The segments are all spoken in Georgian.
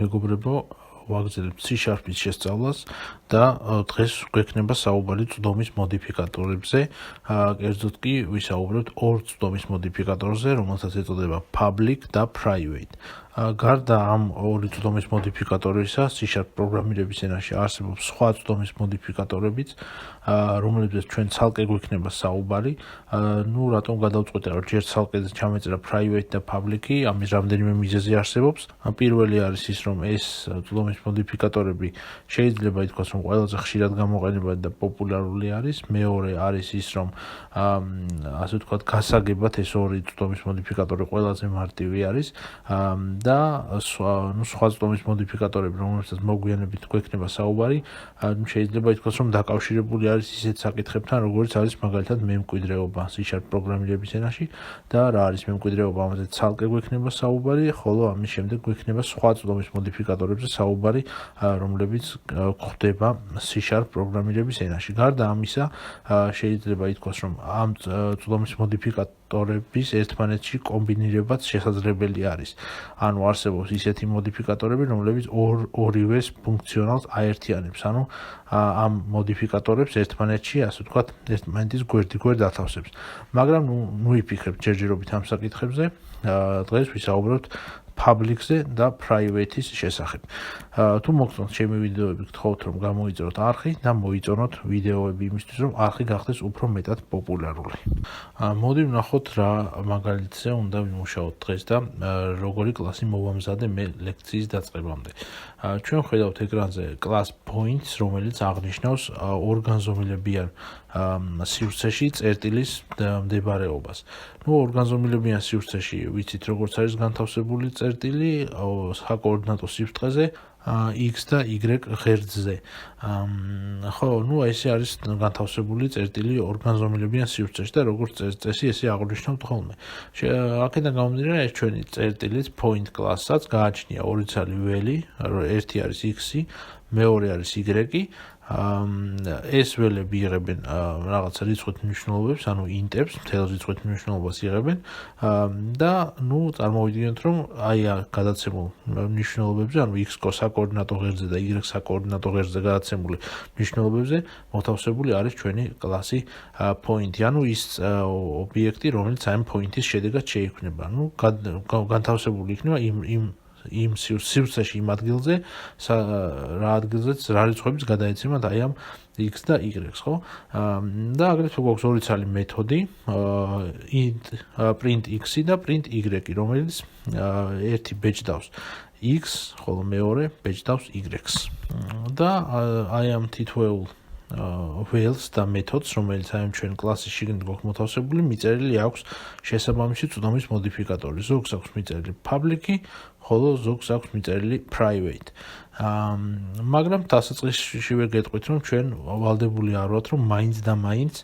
მეგობრებო, ვაგრძელებთ C# შესწავლას და დღეს გვექნება საუბარი წვდომის მოდიფიკატორებზე. კერძოდ კი ვისაუბრებთ ორ წვდომის მოდიფიკატორზე, რომელსაც ეწოდება public და private. გარდა ამ ორი წვდომის მოდიფიკატორისა, C# პროგრამირების ენაში არსებობს სხვა წვდომის მოდიფიკატორებიც, რომლებზეც ჩვენ ცალკე გვექნება საუბარი. რატომ გადავწყვიტე, რომ ჯერ ცალკე ჩამეწერა private და public-ი, ამის რამდენიმე მიზეზი არსებობს. პირველი არის ის, რომ ეს წვდომის მოდიფიკატორები შეიძლება ითქვას, რომ ყველაზე ხშირად გამოყენებადი და პოპულარული არის. მეორე არის ის, რომ ასე ვთქვათ, გასაგებად ეს ორი წვდომის მოდიფიკატორი ყველაზე მარტივი არის. და სხვა წვდომის მოდიფიკატორები, რომელსაც მოგვიანებით გვექნება საუბარი, შეიძლება ითქვას, რომ დაკავშირებული არის ისეთ საკითხებთან, როგორც არის მაგალითად მემკვიდრეობა C# პროგრამირების ენაში და რა არის მემკვიდრეობა, ამაზე ცალკე გვექნება საუბარი, ხოლო ამის შემდეგ გვექნება სხვა წვდომის მოდიფიკატორებზე საუბარი, რომლებიც გვხვდება C# პროგრამირების ენაში. გარდა ამისა, შეიძლება ითქვას, რომ ამ წვდომის მოდიფიკატორების ერთმანეთში კომბინირებაც შესაძლებელი არის. ანუ არსებობს ისეთი მოდიფიკატორები, რომლებიც ორივეს ფუნქციონალს აერთიანებს, ანუ ამ მოდიფიკატორებს ერთმანეთში, ასე ვთქვათ, ერთმანეთის გვერდიგვერდ ათავსებს. მაგრამ ნუ იფიქრებთ ჯერჯერობით ამ საკითხებზე. დღეს ვისაუბრებთ public-ზე და private-ის შესახებ. თუ მოგწონთ ჩემი ვიდეოები, გთხოვთ, რომ გამოიწეროთ არხი და მოიწონოთ ვიდეოები იმისთვის, რომ არხი გახდეს უფრო მეტად პოპულარული. მოდი ვნახოთ რა მაგალითზე უნდა ვიმუშაოთ დღეს და როგორი კლასი მოვამზადე მე ლექციის დაწყებამდე. ჩვენ ხედავთ ეკრანზე class points, რომელიც აღნიშნავს ორგანზომილებიან სივრცეში წერტილის მდებარეობას. ორგანზომილებიან სივრცეში ვიცით, როგორც არის განთავსებული წერტილი საკოორდინატო სიბრტყეზე x და y ღერძზე. ხო, ესე არის განთავსებული წერტილი ორგანზომილებიან სივრცეში და როგორც წესი ესე აღვნიშნავთ ხოლმე. აქედან გამომდინარე, ეს ჩვენი წერტილიც point class-საც გააჩნია ორი ცალი ველი, ერთი არის x-ი, მეორე არის y-ი. ეს ველები იღებენ რაღაც რიცხვით მნიშვნელობებს, ანუ int-ებს, მთელ რიცხვით მნიშვნელობას იღებენ და წარმოვიდგინოთ, რომ აი გადაცემულ მნიშვნელობებზე, ანუ x საკოორდინატო ღერძზე და y საკოორდინატო ღერძზე გადაცემული მნიშვნელობებზე მოთავსებული არის ჩვენი კლასი point-ი, ანუ ის ობიექტი, რომელიც ამ point-ის შედეგად შეიქმნება. განთავსებული იქნება იმ სივრცეში იმ ადგილზე, რა ადგილზეც რა რიცხვებიც გადაეცემათ აი ამ x და y-ს, ხო? და აგრეთვე გვაქვს ორი ცალი მეთოდი, print x-ი და print y-ი, რომელიც ერთი ბეჭდავს x, ხოლო მეორე ბეჭდავს y-ს. და აი ამ თითოეულ ველს და მეთოდს, რომელიც აი ჩვენ კლასის შიგნით გვაქვს მოთავსებული, მიწერილი აქვს შესაბამისი წვდომის მოდიფიკატორი. ზოგს აქვს მიწერილი public-ი, ხოლო ზოგს აქვს მიწერილი private. მაგრამ დასაწყისშივე გეტყვით, რომ ჩვენ ვალდებული არ ვართ, რომ მაინც და მაინც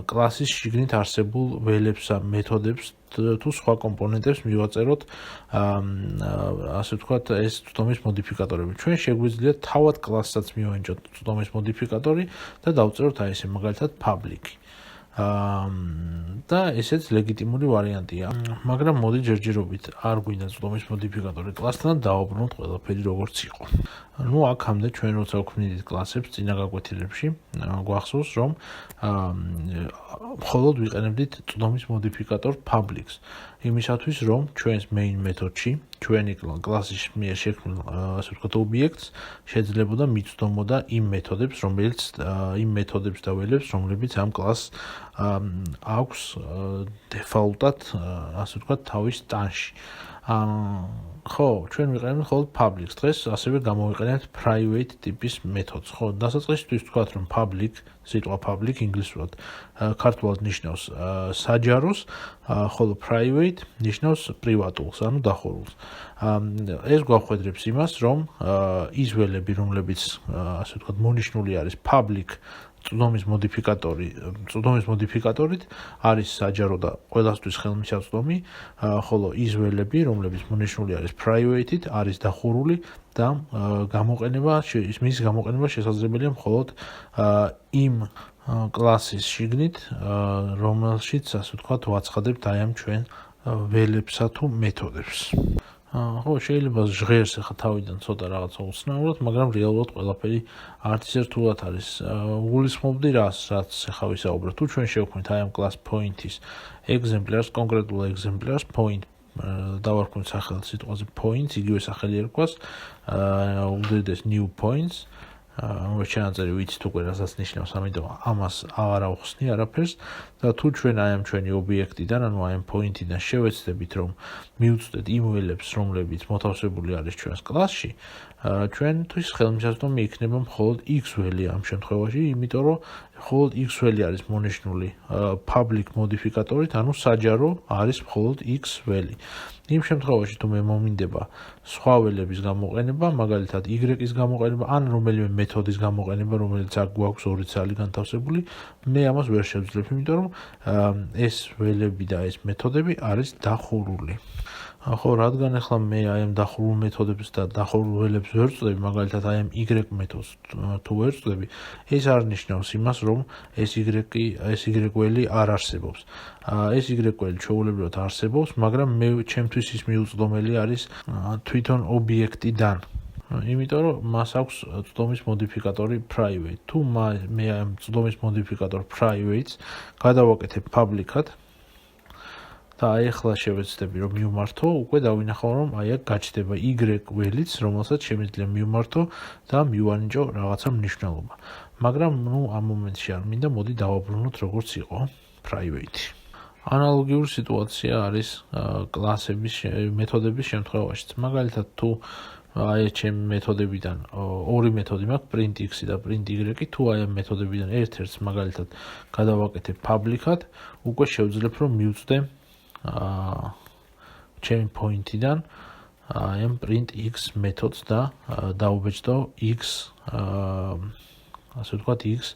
კლასის შიგნით არსებულ ველებს და მეთოდებს თუ სხვა კომპონენტებს მივაწეროთ, ასე ვთქვათ, ეს წვდომის მოდიფიკატორები. ჩვენ შეგვიძლია თავად კლასსაც მივენიჭოთ წვდომის მოდიფიკატორი და დავწეროთ აი ესე მაგალითად public-ი. და ესეც ლეგიტიმური ვარიანტია. მაგრამ მოდი ჯერჯერობით არ გვინდა წვდომის მოდიფიკატორი კლასთან და დავაბრუნოთ ყველაფერი როგორც იყო. აქამდე ჩვენ როცა ვქმნით კლასებს წინა გაკვეთილებში, გვახსოვს, რომ მხოლოდ ვიყენებდით წვდომის მოდიფიკატორ public-ს. იმისათვის, რომ ჩვენს main მეთოდში, ჩვენი კლასის მიერ შექმნილ, ასე ვთქვათ, ობიექტს შეძლებოდა მიცდომოდა იმ მეთოდებს და ველებს, რომლებიც ამ კლასს აქვს დეფაულტად, ასე ვთქვათ, თავის ტანში. ხო, ჩვენ ვიყენებთ მხოლოდ public-ს. დღეს ასევე გამოვიყენებთ private ტიპის მეთოდს. ხო, დასაწყისისთვის ვთქვათ, რომ public, სიტყვა public ინგლისურად ქართულად ნიშნავს საჯაროს, ხოლო private ნიშნავს პრივატულს, ანუ დახურულს. ეს გვახვედრებს იმას, რომ ის ველები, რომლებიც, ასე ვთქვათ, მონიშნული არის public წვდომის მოდიფიკატორით არის საჯარო და ყველასთვის ხელმისაწვდომი, ხოლო ის ველები, რომლებიც მონიშნული არის private-ით, არის დახურული და მის გამოყენება შესაძლებელია მხოლოდ იმ კლასის შიგნით, რომელშიც, ასე ვთქვათ, ვაცხადებთ აი ამ ჩვენ ველებსა თუ მეთოდებს. ხო, შეიძლება ჟღერს ახლა თავიდან ცოტა რაღაცა უცნაურად, მაგრამ რეალურად ყველაფერი არც ისე რთულად არის. გულისხმობდი რაც ახლა ვისაუბრეთ. თუ ჩვენ შევქმნით აი ამ class point-ის exemplars, კონკრეტულ exemplars point დავარქმევთ სახელად სიტყვაზე points, იგივე სახელი ერქვას, უდრდეს new points, რომელიც ჩანაწერი ვიცით უკვე რასაც ნიშნავს, ამიტომ ამას აღარ ავხსნი არაფერს და თუ ჩვენ აი ამ ჩვენი ობიექტიდან, ანუ აი ამ point-დან შევეცდებით, რომ მივუწვდეთ იმ ველებს, რომლებიც მოთავსებული არის ჩვენს კლასში, ჩვენთვის ხელმისაწვდომი იქნება მხოლოდ x ველი ამ შემთხვევაში, იმიტომ რომ მხოლოდ x ველი არის მონიშნული public მოდიფიკატორით, ანუ საჯარო არის მხოლოდ x ველი. იმ შემთხვევაში თუ მე მომინდება სხვა ველების გამოყენება, მაგალითად y-ის გამოყენება, ან რომელიმე მეთოდის გამოყენება, რომელიც აქ გვაქვს ორი ცალი განთავსებული, მე ამას ვერ შევძლებ, იმიტომ რომ ეს ველები და ეს მეთოდები არის დახურული. ხო, რადგან ახლა მე აი ამ დახურულ მეთოდებს და დახურულ ველებს ვერ ვწდები, მაგალითად აი ამ y მეთოდს თუ ვერ ვწდები, ეს არ ნიშნავს იმას, რომ ეს y ველი არ არსებობს. ეს y ველი ჩვეულებრივად არსებობს, მაგრამ მე ჩემთვის ის მიუწვდომელი არის თვითონ ობიექტიდან. იმიტომ რომ მას აქვს წვდომის მოდიფიკატორი private. თუ მე ამ წვდომის მოდიფიკატორ private-ს გადავაკეთებ public-ად და აი ახლა შევეცდები რომ მივმართო, უკვე დავინახავ რომ აი აქ გაჩნდება y ველიც, რომელსაც შემიძლია მივმართო და მივანიჭო რაღაცა მნიშვნელობა. მაგრამ ამ მომენტში არ მინდა, მოდი დავაბრუნოთ როგორც იყო private. ანალოგიური სიტუაცია არის კლასების მეთოდების შემთხვევაშიც. მაგალითად თუ აი ჩემი მეთოდებიდან ორი მეთოდი მაქვს print x და print y, თუ აი ამ მეთოდებიდან ერთ-ერთს მაგალითად გადავაკეთებ public-ად, უკვე შევძლებ რომ მივწვდე ჩემი point-დან აი ამ print x მეთოდს და დაუბეჭდო x ასე ვთქვათ x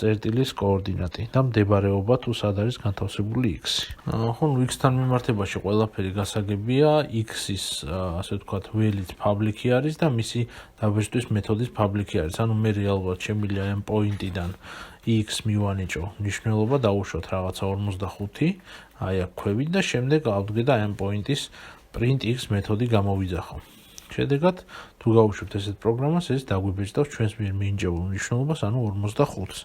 წერტილის კოორდინატი და მდებარეობა თუ სად არის განთავსებული x. ხო, x-თან მიმართებაში ყველაფერი გასაგებია, x-ის ასე ვთქვათ ველიც public-ი არის და მისი დაბეჭდვის მეთოდის public-ი არის. ანუ მე რეალურად შემიძლია ამ point-დან x მივანიჭო მნიშვნელობა, დავუშვათ რაღაცა 45, აი აქ ქვევით და შემდეგ ავდგე და აი ამ point-ის print x მეთოდი გამოვიძახო. შედეგად, თუ გავუშვებთ ესეთ პროგრამას, ეს დაგვიბეჭდავს ჩვენს მიერ მინიჭებულ მნიშვნელობას, ანუ 45-ს.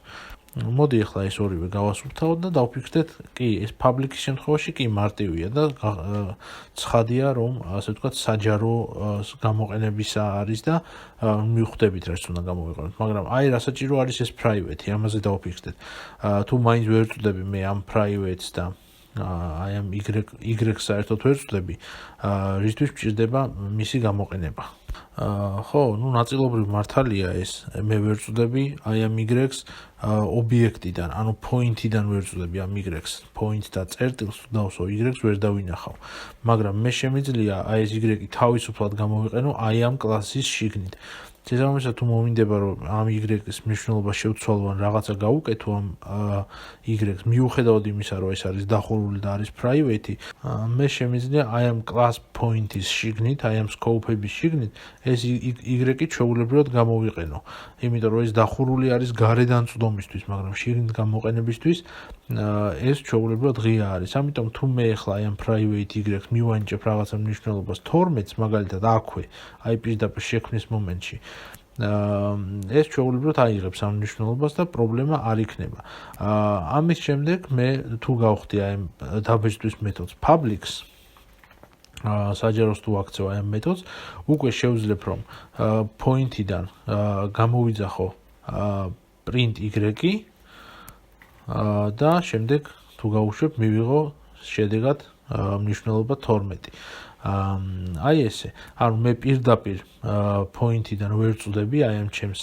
მოდი ახლა ეს ორივე გავასუფთავოთ და დავფიქრდეთ, კი, ეს public-ის შემთხვევაში კი მარტივია და ცხადია, რომ ასე ვთქვათ, საჯარო გამოყენებისა არის და მივხვდებით რაც უნდა გამოვიყენოთ, მაგრამ აი რა საჭირო არის ეს private-ი, ამაზე დავფიქრდეთ. თუ მაინც ვერ ვწდები მე ამ private-ს და აი ამ y საერთოდ ვერ ვწდები, რისთვის მჭირდება მისი გამოყენება. ხო, ნაწილობრივ მართალია ეს, მე ვერ ვწდები აი ამ y-ს ობიექტიდან, ანუ point-დან ვერ ვწდები ამ y-ს, point და წერტილს თუ დავსვო y-ს ვერ დავინახავ. მაგრამ მე შემიძლია აი ეს y თავისუფლად გამოვიყენო აი ამ კლასის შიგნით. შესაბამისად, თუ მომინდება რომ ამ y-ის მნიშვნელობა შევცვალო ან რაღაცა გავუკეთო ამ y-ს, მიუხედავად იმისა, რომ ეს არის დახურული და არის private-ი, მე შემიძლია აი ამ class point-ის შიგნით, აი ამ scope-ების შიგნით ეს y-ი ჩვეულებრივად გამოვიყენო. იმიტომ რომ ეს დახურული არის გარედან წვდომისთვის, მაგრამ შიგნით გამოყენებისთვის ეს ჩვეულებრივად ღია არის. ამიტომ თუ მე ახლა აი ამ private y-ს მივანიჭებ რაღაცა მნიშვნელობას 12-ს, მაგალითად აქვე, აი პირდაპირ შექმნის მომენტში, ეს ჩვეულებრივად აიღებს ამ მნიშვნელობას და პრობლემა არ იქნება. ამის შემდეგ მე თუ გავხდი აი ამ დაბეჭდვის მეთოდს public-ს, საჯაროს თუ აქცევ აი ამ მეთოდს, უკვე შევძლებ რომ point-დან გამოვიძახო print y და შემდეგ თუ გავუშვებ მივიღო შედეგად მნიშვნელობა 12. აი ესე, ანუ მე პირდაპირ point-დან ვერ ვწდები აი ამ ჩემს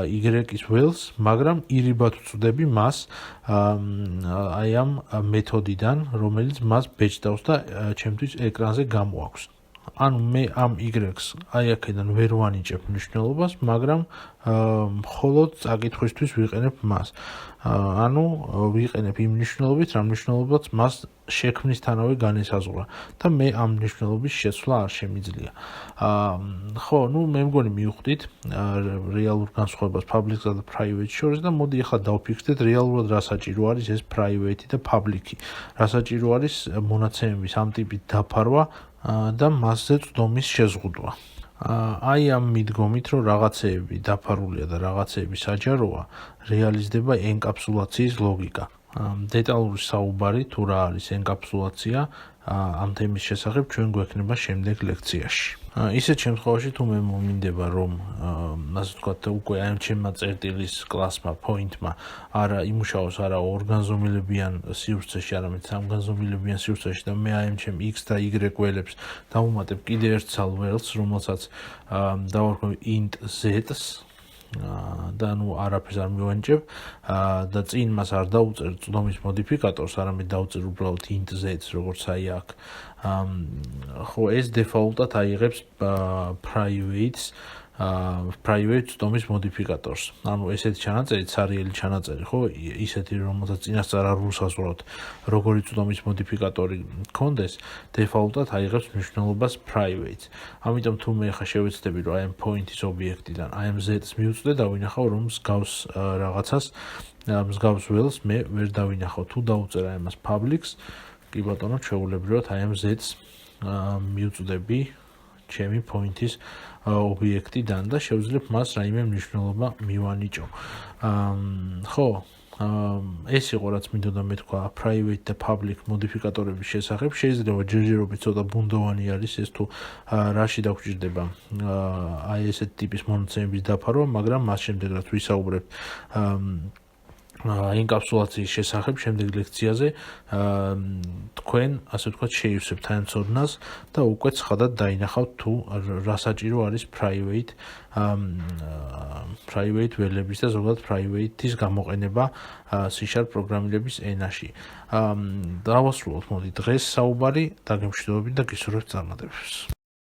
y-ის ველს, მაგრამ ირიბად ვწდები მას აი ამ მეთოდიდან, რომელიც მას ბეჭდავს და ჩემთვის ეკრანზე გამოაქვს. ანუ მე ამ y-ს აი აქედან ვერ ვანიჭებ მნიშვნელობას, მაგრამ მხოლოდ წაკითხვისთვის ვიყენებ მას. ანუ ვიყენებ იმ მნიშვნელობით, რა მნიშვნელობაც მას შექმნისთანავე განესაზღვრა და მე ამ მნიშვნელობის შეცვლა არ შემიძლია. ხო, მე მგონი მივხვდით რეალურ განსხვავებას public-სა და private-ს შორის და მოდი ახლა დავფიქსდეთ რეალურად რა საჭირო არის ეს private და public-ი. რა საჭირო არის მონაცემების ამ ტიპით დაფარვა და მასზე წვდომის შეზღუდვა. აი ამ მიდგომით, რომ რაღაცეები დაფარულია და რაღაცეები საჯაროა, რეალიზდება ენკაფსულაციის ლოგიკა. დეტალური საუბარი თუ რა არის ენკაფსულაცია, ამ თემის შესახებ ჩვენ გვექნება შემდეგ ლექციაში. ისეთ შემთხვევაში თუ მე მომინდება რომ ასე ვთქვათ უკვე ამ ჩემმა წერტილის კლასმა point-მა არა იმუშაოს არა ორგანზომილებიან სივრცეში, არამედ სამგანზომილებიან სივრცეში და მე აი ამ ჩემ x და y ველებს დავუმატებ კიდე ერთ ცალ ველს, რომელსაც დავარქვევ int z-ს და არაფერს არ მივანიჭებ და წინ მას არ დავუწერ წვდომის მოდიფიკატორს, არამედ დავუწერ უბრალოდ int z-ს, როგორც აი აქ. ხო, ეს დეფაულტად აიღებს private წვდომის მოდიფიკატორს. ანუ ესეთი ჩანაწერი, ცარიელი ჩანაწერი, ხო, ისეთი რომელსაც წინასწარ არ უსაზღვრავთ, როგორი წვდომის მოდიფიკატორი გქონდეს, დეფაულტად აიღებს მნიშვნელობას private. ამიტომ თუ მე ახლა შევეცდები, რომ აი ამ point-ის ობიექტიდან აი ამ z-ს მივუწვდე და ვინახავ, რომ მსგავს რაღაცას, მსგავს ველს მე ვერ დავინახავ. თუ დავუწერ აი ამას public-ს, კი ბატონო, ჩვეულებრივად აი ამ z-ს მივუწვდები ჩემი point-ის ობიექტიდან და შევძლებ მას რაიმე მნიშვნელობა მივანიჭო. ხო, ეს იყო რაც მინდოდა მეთქვა private და public მოდიფიკატორების შესახებ. შეიძლება ჯერჯერობით ცოტა ბუნდოვანი არის ეს თუ რაში დაგვჭირდება აი ესეთ ტიპის მონაცემების დაფარვა, მაგრამ მას შემდეგ რაც ვისაუბრებთ ენკაფსულაციის შესახებ შემდეგ ლექციაზე თქვენ ასე ვთქვათ შეივსებთ ამ ცოდნას და უკვე ცხადად დაინახავთ თუ რა საჭირო არის private ველების და ზოგადად private-ის გამოყენება C# პროგრამირების ენაში. დავასრულოთ მოდი დღეს საუბარი, დაგემშვიდობებით და გისურვებთ წარმატებებს.